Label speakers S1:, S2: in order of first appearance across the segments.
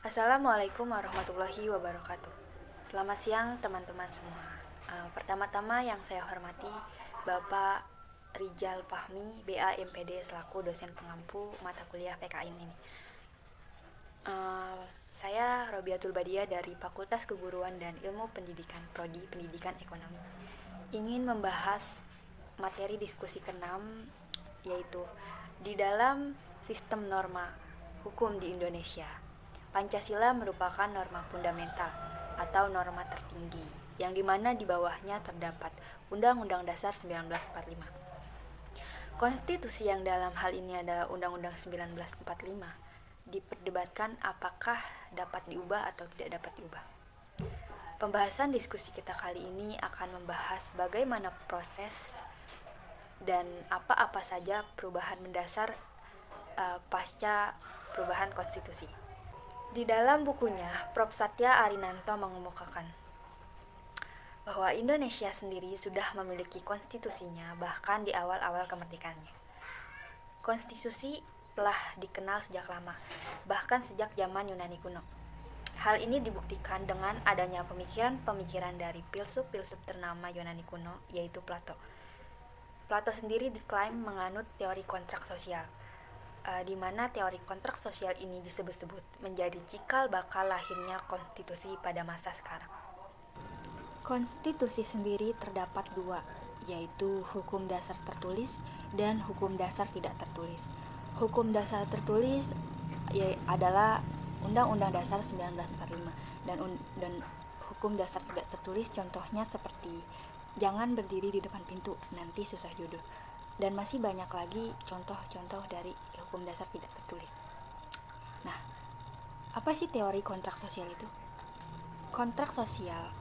S1: Assalamualaikum warahmatullahi wabarakatuh. Selamat siang teman-teman semua. Pertama-tama yang saya hormati Bapak Rijal Fahmi, BA MPD selaku dosen pengampu mata kuliah PKN ini. Saya Robiatul Badia dari Fakultas Keguruan dan Ilmu Pendidikan Prodi Pendidikan Ekonomi. Ingin membahas materi diskusi ke-6, yaitu di dalam sistem norma hukum di Indonesia. Pancasila merupakan norma fundamental atau norma tertinggi, yang dimana di bawahnya terdapat Undang-Undang Dasar 1945. Konstitusi yang dalam hal ini adalah Undang-Undang 1945 diperdebatkan apakah dapat diubah atau tidak dapat diubah. Pembahasan diskusi kita kali ini akan membahas bagaimana proses dan apa-apa saja perubahan mendasar pasca perubahan konstitusi. Di dalam bukunya, Prof. Satya Arinanto mengemukakan bahwa Indonesia sendiri sudah memiliki konstitusinya bahkan di awal-awal kemerdekaannya. Konstitusi telah dikenal sejak lama, bahkan sejak zaman Yunani kuno. Hal ini dibuktikan dengan adanya pemikiran-pemikiran dari filsuf-filsuf ternama Yunani kuno, yaitu Plato. Plato sendiri diklaim menganut teori kontrak sosial, di mana teori kontrak sosial ini disebut-sebut menjadi cikal bakal lahirnya konstitusi pada masa sekarang. Konstitusi sendiri terdapat dua, yaitu hukum dasar tertulis dan hukum dasar tidak tertulis. Hukum dasar tertulis adalah Undang-Undang Dasar 1945 dan hukum dasar tidak tertulis contohnya seperti jangan berdiri di depan pintu, nanti susah jodoh. Dan masih banyak lagi contoh-contoh dari hukum dasar tidak tertulis. Nah, apa sih teori kontrak sosial itu? Kontrak sosial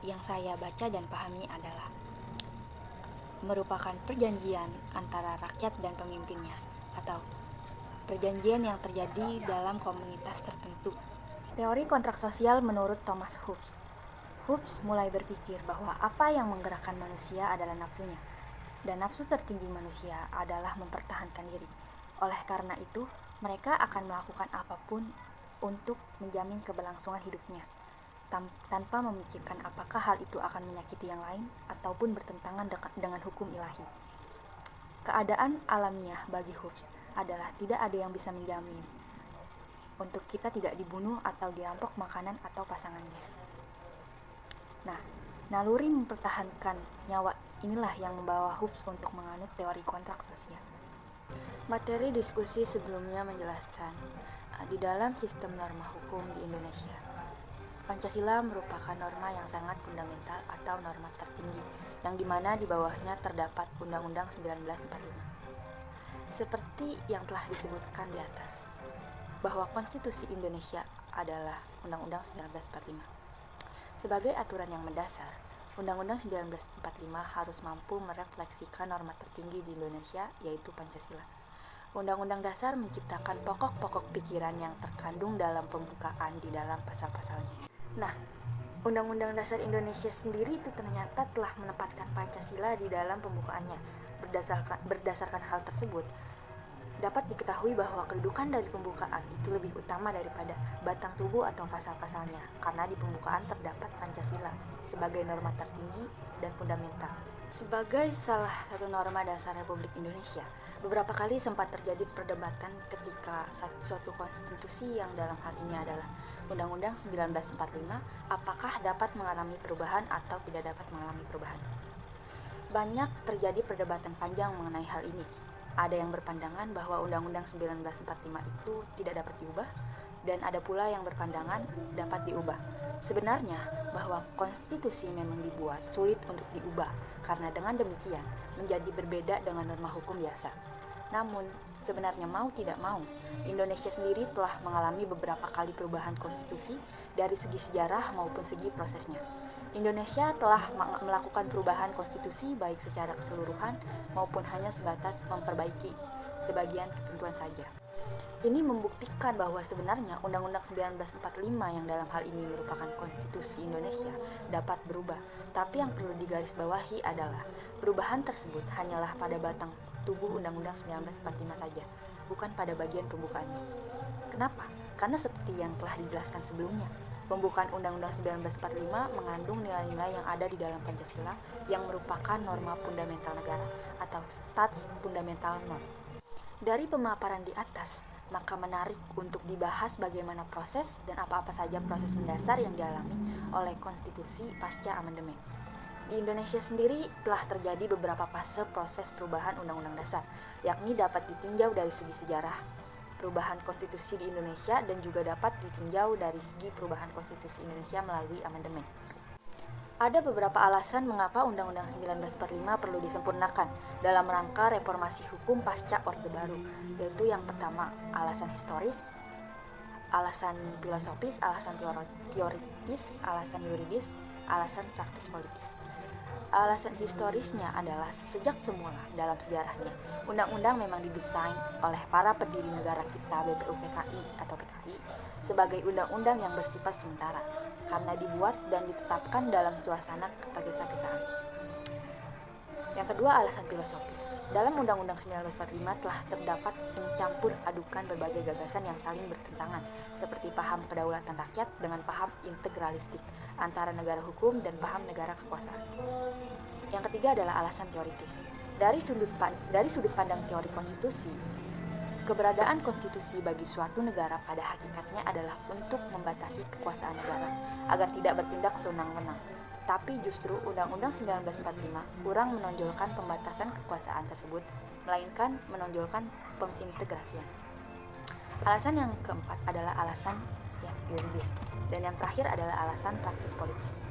S1: yang saya baca dan pahami adalah merupakan perjanjian antara rakyat dan pemimpinnya, atau perjanjian yang terjadi dalam komunitas tertentu. Teori kontrak sosial menurut Thomas Hobbes. Hobbes mulai berpikir bahwa apa yang menggerakkan manusia adalah nafsunya, dan nafsu tertinggi manusia adalah mempertahankan diri. Oleh karena itu, mereka akan melakukan apapun untuk menjamin keberlangsungan hidupnya, tanpa memikirkan apakah hal itu akan menyakiti yang lain ataupun bertentangan dengan hukum ilahi. Keadaan alamiah bagi Hobbes adalah tidak ada yang bisa menjamin untuk kita tidak dibunuh atau dirampok makanan atau pasangannya. Nah, naluri mempertahankan nyawa inilah yang membawa Hobbes untuk menganut teori kontrak sosial. Materi diskusi sebelumnya menjelaskan di dalam sistem norma hukum di Indonesia, Pancasila merupakan norma yang sangat fundamental atau norma tertinggi, yang dimana di bawahnya terdapat Undang-Undang 1945. Seperti yang telah disebutkan di atas, bahwa Konstitusi Indonesia adalah Undang-Undang 1945. Sebagai aturan yang mendasar, Undang-Undang 1945 harus mampu merefleksikan norma tertinggi di Indonesia, yaitu Pancasila. Undang-Undang Dasar menciptakan pokok-pokok pikiran yang terkandung dalam pembukaan di dalam pasal-pasalnya. Nah, Undang-Undang Dasar Indonesia sendiri itu ternyata telah menempatkan Pancasila di dalam pembukaannya. Berdasarkan hal tersebut, dapat diketahui bahwa kedudukan dari pembukaan itu lebih utama daripada batang tubuh atau pasal-pasalnya, karena di pembukaan terdapat Pancasila sebagai norma tertinggi dan fundamental. Sebagai salah satu norma dasar Republik Indonesia, beberapa kali sempat terjadi perdebatan ketika suatu konstitusi yang dalam hal ini adalah Undang-Undang 1945 apakah dapat mengalami perubahan atau tidak dapat mengalami perubahan. Banyak terjadi perdebatan panjang mengenai hal ini. Ada yang berpandangan bahwa Undang-Undang 1945 itu tidak dapat diubah, dan ada pula yang berpandangan dapat diubah. Sebenarnya bahwa konstitusi memang dibuat sulit untuk diubah, karena dengan demikian menjadi berbeda dengan norma hukum biasa. Namun sebenarnya mau tidak mau, Indonesia sendiri telah mengalami beberapa kali perubahan konstitusi dari segi sejarah maupun segi prosesnya. Indonesia telah melakukan perubahan konstitusi baik secara keseluruhan maupun hanya sebatas memperbaiki sebagian ketentuan saja. Ini membuktikan bahwa sebenarnya Undang-Undang 1945 yang dalam hal ini merupakan konstitusi Indonesia dapat berubah, tapi yang perlu digarisbawahi adalah perubahan tersebut hanyalah pada batang tubuh Undang-Undang 1945 saja, bukan pada bagian pembukaannya. Kenapa? Karena seperti yang telah dijelaskan sebelumnya, pembukaan Undang-Undang 1945 mengandung nilai-nilai yang ada di dalam Pancasila yang merupakan norma fundamental negara atau Stats Fundamental Norm. Dari pemaparan di atas, maka menarik untuk dibahas bagaimana proses dan apa-apa saja proses mendasar yang dialami oleh konstitusi pasca amandemen. Di Indonesia sendiri telah terjadi beberapa fase proses perubahan Undang-Undang Dasar, yakni dapat ditinjau dari segi sejarah perubahan konstitusi di Indonesia dan juga dapat ditinjau dari segi perubahan konstitusi Indonesia melalui amandemen. Ada beberapa alasan mengapa Undang-Undang 1945 perlu disempurnakan dalam rangka reformasi hukum pasca Orde Baru, yaitu yang pertama, alasan historis, alasan filosofis, alasan teoritis, alasan yuridis, alasan praktis politis. Alasan historisnya adalah sejak semula dalam sejarahnya, undang-undang memang didesain oleh para pendiri negara kita BPUPKI atau PKI sebagai undang-undang yang bersifat sementara karena dibuat dan ditetapkan dalam suasana ketergesa-gesaan. Yang kedua, alasan filosofis. Dalam Undang-Undang 1945 telah terdapat mencampur adukan berbagai gagasan yang saling bertentangan, seperti paham kedaulatan rakyat dengan paham integralistik antara negara hukum dan paham negara kekuasaan. Yang ketiga adalah alasan teoritis. Dari sudut pandang teori konstitusi, keberadaan konstitusi bagi suatu negara pada hakikatnya adalah untuk membatasi kekuasaan negara agar tidak bertindak sewenang-wenang. Tapi justru Undang-Undang 1945 kurang menonjolkan pembatasan kekuasaan tersebut, melainkan menonjolkan pengintegrasian. Alasan yang keempat adalah alasan yuridis, dan yang terakhir adalah alasan praktis politis.